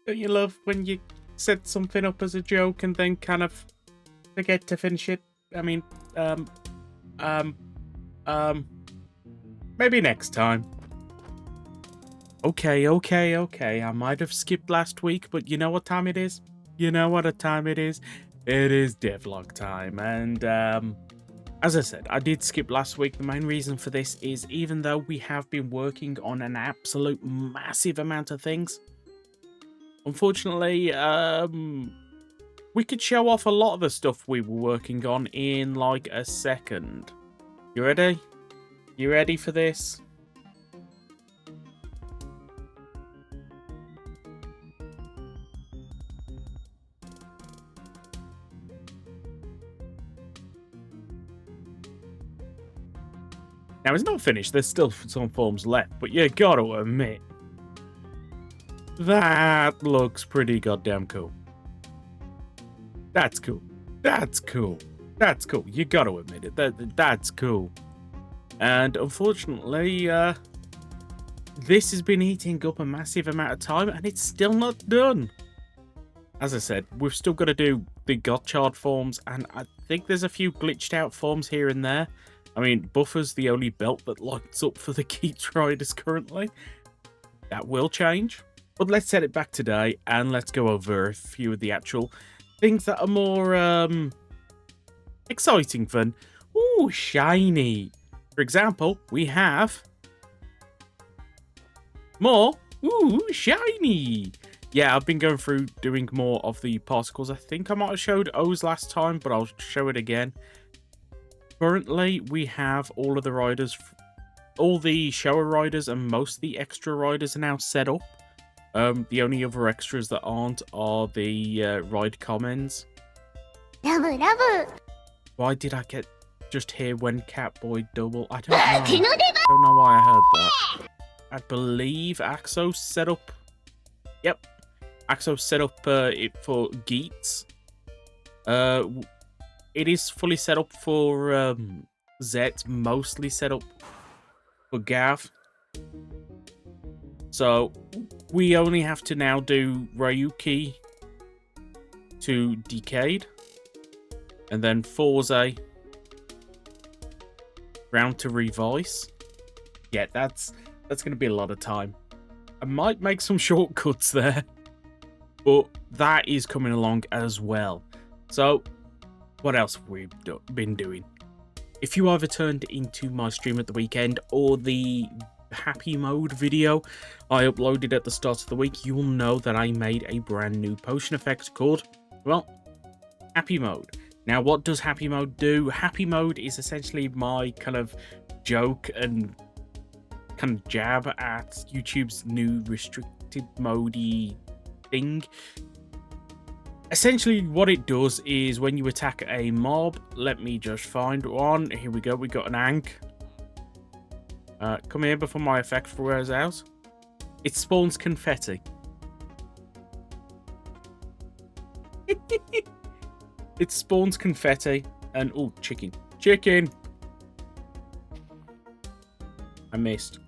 Don't you love when you set something up as a joke and then kind of forget to finish it? I mean, um, um, um, maybe next time. Okay. I might have skipped last week, but you know what time it is? You know what a time it is? It is devlog time. And as I said, I did skip last week. The main reason for this is even though we have been working on an absolute massive amount of things, unfortunately, we could show off a lot of the stuff we were working on in like a second. You ready? You ready for this? Now, it's not finished. There's still some forms left, but you gotta admit, that looks pretty goddamn cool. That's cool. That's cool. That's cool. You gotta admit it. That's cool. And unfortunately, this has been eating up a massive amount of time, and it's still not done. As I said, we've still got to do the Gotchard forms, and I think there's a few glitched out forms here and there. I mean, Buffer's the only belt that lights up for the Keats Riders currently. That will change. But let's set it back today, and let's go over a few of the actual things that are more exciting fun. Ooh, shiny. For example, we have more. Ooh, shiny. Yeah, I've been going through doing more of the particles. I think I might have showed O's last time, but I'll show it again. Currently, we have all of the riders, all the shower riders and most of the extra riders are now set up. The only other extras that aren't are the ride Kamens. Why did I get just here when Catboy double? I don't know. I don't know why I heard that. I believe Axo set up. Yep, Axo set up it for Geets. It is fully set up for Zets, mostly set up for Gav. So we only have to now do Ryuki to Decade, and then Forze round to Revise. Yeah, that's going to be a lot of time. I might make some shortcuts there, but that is coming along as well. So what else have we been doing? If you either turned into my stream at the weekend or the happy mode video I uploaded at the start of the week, you will know that I made a brand new potion effect called, well, happy mode. Now, what does happy mode do? Happy mode is essentially my kind of joke and kind of jab at YouTube's new restricted mode-y thing. Essentially, what it does is when you attack a mob, let me just find one. Here we go. We got an Ank. Come here before my effect wears out. It spawns confetti. It spawns confetti and oh, chicken. I missed.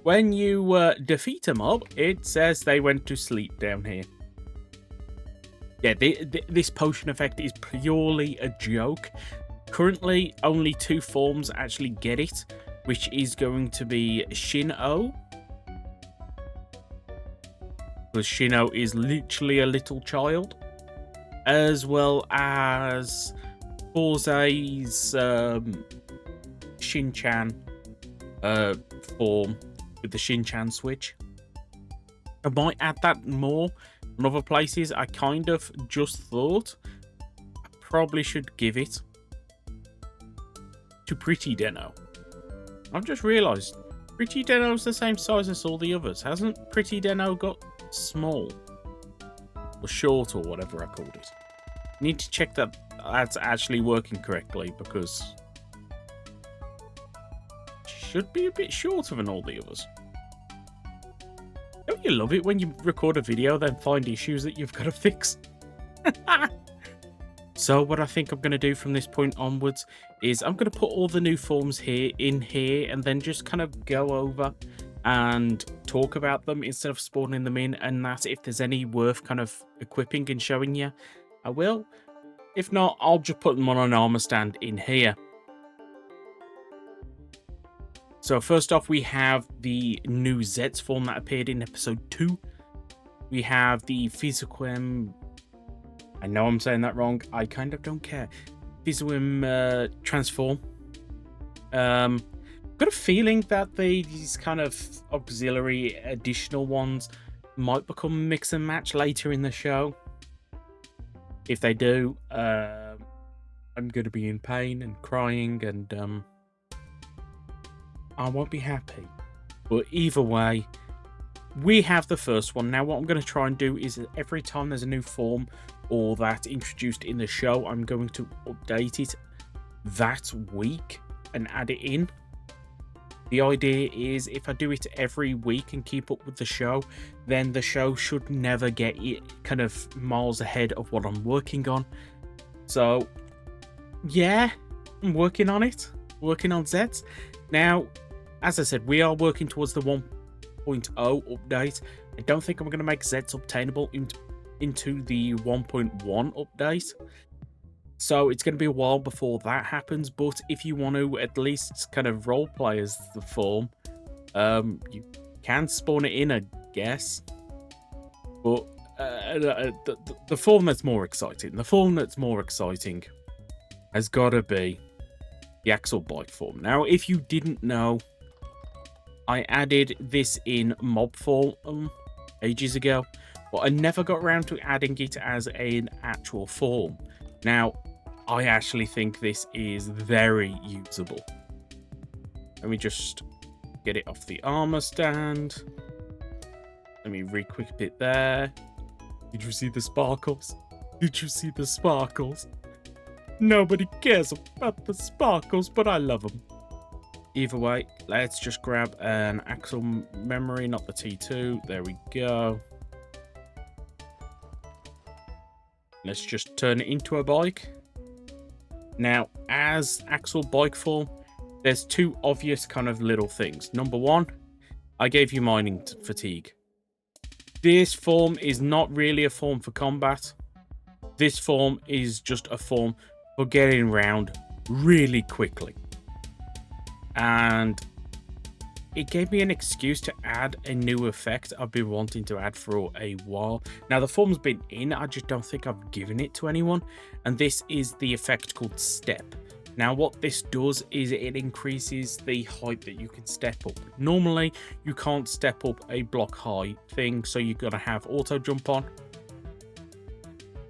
When you defeat a mob, it says they went to sleep down here. Yeah, this potion effect is purely a joke. Currently, only 2 forms actually get it, which is going to be Shin-O. Because Shin-O is literally a little child. As well as Forze's Shin-Chan form. With the Shin-Chan switch. I might add that more in other places. I kind of just thought I probably should give it to Pretty Deno. I've just realised Pretty Deno's the same size as all the others. Hasn't Pretty Deno got small? Or short or whatever I called it. Need to check that that's actually working correctly because should be a bit shorter than all the others. Don't you love it when you record a video then find issues that you've got to fix? So what I think I'm going to do from this point onwards is I'm going to put all the new forms here in here and then just kind of go over and talk about them instead of spawning them in, and that if there's any worth kind of equipping and showing you, I will. If not, I'll just put them on an armor stand in here. So first off, we have the new Zets form that appeared in episode 2. We have the Physiquem. I know I'm saying that wrong. I kind of don't care. Physiquem transform. Got a feeling that these kind of auxiliary additional ones might become mix and match later in the show. If they do, I'm going to be in pain and crying, and I won't be happy. But either way, we have the first one. Now, what I'm going to try and do is every time there's a new form or that introduced in the show, I'm going to update it that week and add it in. The idea is if I do it every week and keep up with the show, then the show should never get it kind of miles ahead of what I'm working on. So, yeah, I'm working on it. Working on Zets. Now, as I said, we are working towards the 1.0 update. I don't think I'm going to make Zets obtainable into the 1.1 update. So it's going to be a while before that happens, but if you want to at least kind of roleplay as the form, you can spawn it in, I guess. But the form that's more exciting, has got to be the Axle Bike form. Now, if you didn't know, I added this in mob form ages ago, but I never got around to adding it as an actual form. Now, I actually think this is very usable. Let me just get it off the armor stand. Let me re-equip it there. Did you see the sparkles? Did you see the sparkles? Nobody cares about the sparkles, but I love them. Either way, let's just grab an axle memory, not the T2. There we go. Let's just turn it into a bike. Now, as axle bike form, there's two obvious kind of little things. Number one, I gave you mining fatigue. This form is not really a form for combat. This form is just a form for getting around really quickly. And it gave me an excuse to add a new effect I've been wanting to add for a while. Now, the form's been in, I just don't think I've given it to anyone. And this is the effect called Step. Now, what this does is it increases the height that you can step up. Normally, you can't step up a block high thing, so you've got to have auto jump on.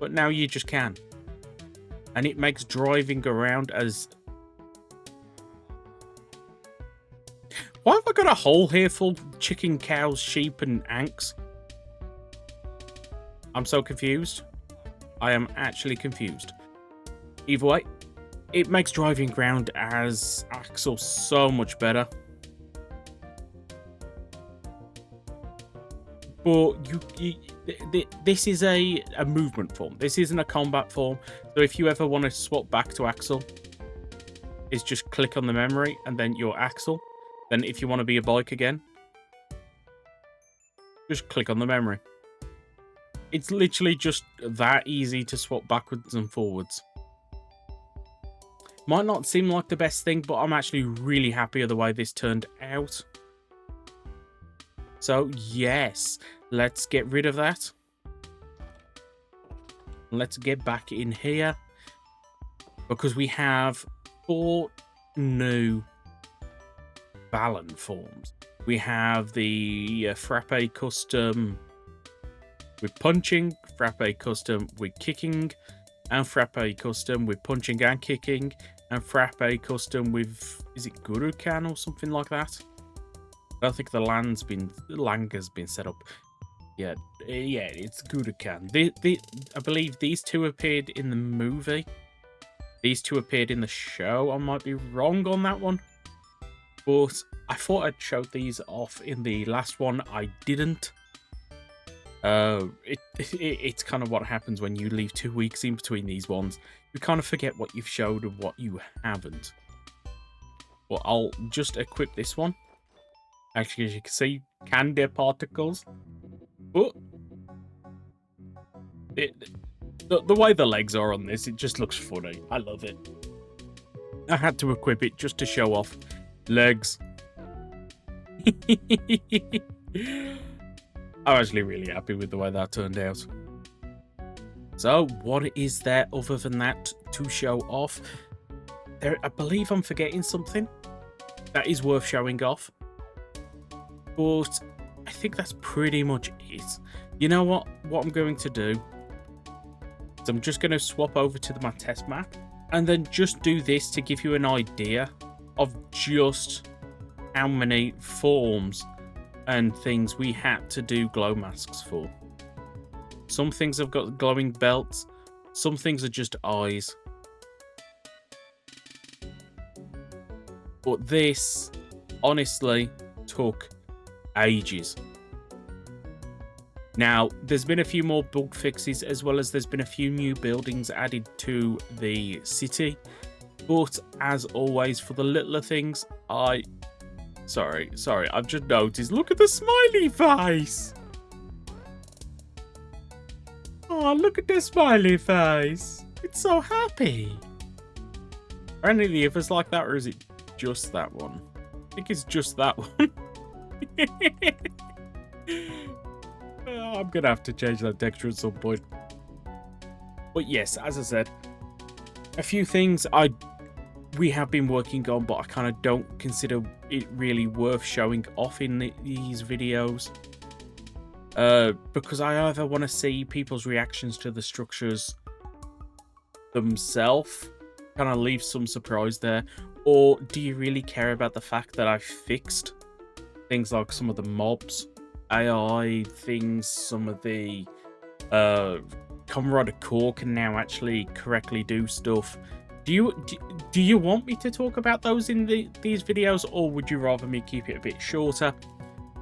But now you just can. And it makes driving around as... Why have I got a hole here full of chicken, cows, sheep, and anks? I'm so confused. I am actually confused. Either way, it makes driving around as Axel so much better. But this is a movement form. This isn't a combat form. So if you ever want to swap back to Axel, it's just click on the memory and then you're Axel. Then if you want to be a bike again, just click on the memory. It's literally just that easy to swap backwards and forwards. Might not seem like the best thing, but I'm actually really happy with the way this turned out. So yes, let's get rid of that. Let's get back in here because we have 4 new Valen forms. We have the Frappe custom with punching, Frappe custom with kicking, and Frappe custom with punching and kicking, and Frappe custom with, is it Gurukan or something like that? I don't think the Lang has been set up yet. Yeah, it's Gurukan. I believe these two appeared in the movie. These two appeared in the show. I might be wrong on that one. But I thought I'd showed these off in the last one. I didn't. It's kind of what happens when you leave 2 weeks in between these ones. You kind of forget what you've showed and what you haven't. Well, I'll just equip this one. Actually, as you can see, candy particles. But the way the legs are on this, it just looks funny. I love it. I had to equip it just to show off legs. I'm actually really happy with the way that turned out. So, what is there other than that to show off? I believe I'm forgetting something that is worth showing off. But I think that's pretty much it. You know what? What I'm going to do is I'm just going to swap over to my test map and then just do this to give you an idea of just how many forms and things we had to do glow masks for. Some things have got glowing belts, some things are just eyes. But this honestly took ages. Now, there's been a few more bug fixes, as well as there's been a few new buildings added to the city. But as always, for the littler things, Sorry, I've just noticed. Look at the smiley face. Oh, look at the smiley face. It's so happy. Are any of the others like that, or is it just that one? I think it's just that one. Oh, I'm gonna have to change that texture at some point. But yes, as I said, a few things we have been working on, but I kind of don't consider it really worth showing off in these videos. Because I either want to see people's reactions to the structures themselves, kind of leave some surprise there, or do you really care about the fact that I fixed things like some of the mobs, AI things, some of the Comrade Core can now actually correctly do stuff. Do you want me to talk about those in these videos, or would you rather me keep it a bit shorter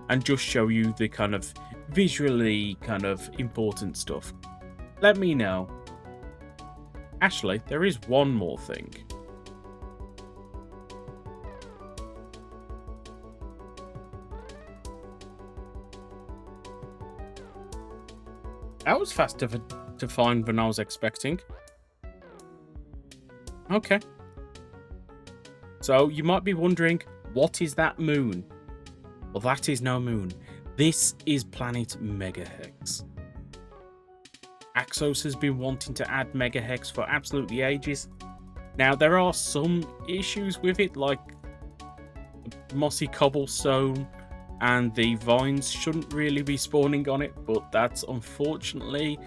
and just show you the kind of visually kind of important stuff? Let me know. Actually, there is one more thing. That was faster to find than I was expecting. Okay. So you might be wondering, what is that moon? Well, that is no moon. This is planet Megapex. Axos has been wanting to add Megapex for absolutely ages. Now, there are some issues with it, like the mossy cobblestone and the vines shouldn't really be spawning on it, but that's unfortunately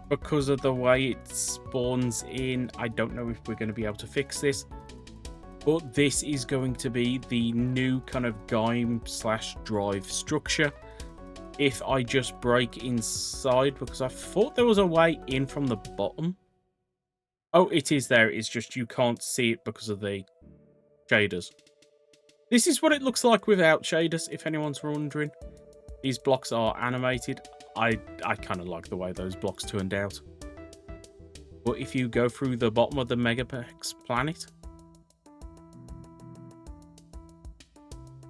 because of the way it spawns in. I don't know if we're going to be able to fix this, but this is going to be the new kind of GAIM/drive structure. If I just break inside, because I thought there was a way in from the bottom. Oh, it is there. It's just you can't see it because of the shaders. This is what it looks like without shaders, if anyone's wondering. These blocks are animated. I kind of like the way those blocks turned out. But if you go through the bottom of the Megapex planet,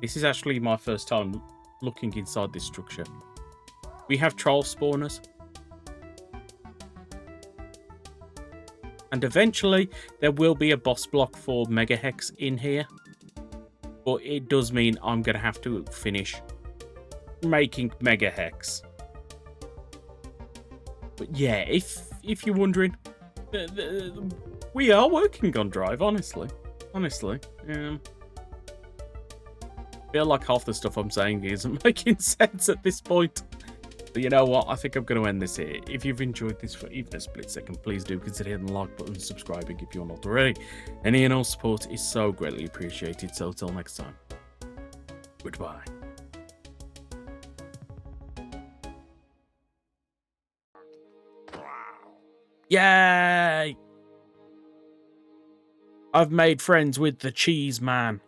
this is actually my first time looking inside this structure. We have troll spawners. And eventually, there will be a boss block for Megapex in here. But it does mean I'm going to have to finish making Megapex. But yeah, if you're wondering, we are working on Drive, honestly. Feel like half the stuff I'm saying isn't making sense at this point. But you know what? I think I'm going to end this here. If you've enjoyed this for even a split second, please do consider hitting the like button and subscribing if you're not already. Any and all support is so greatly appreciated. So till next time, goodbye. Yay! I've made friends with the cheese man.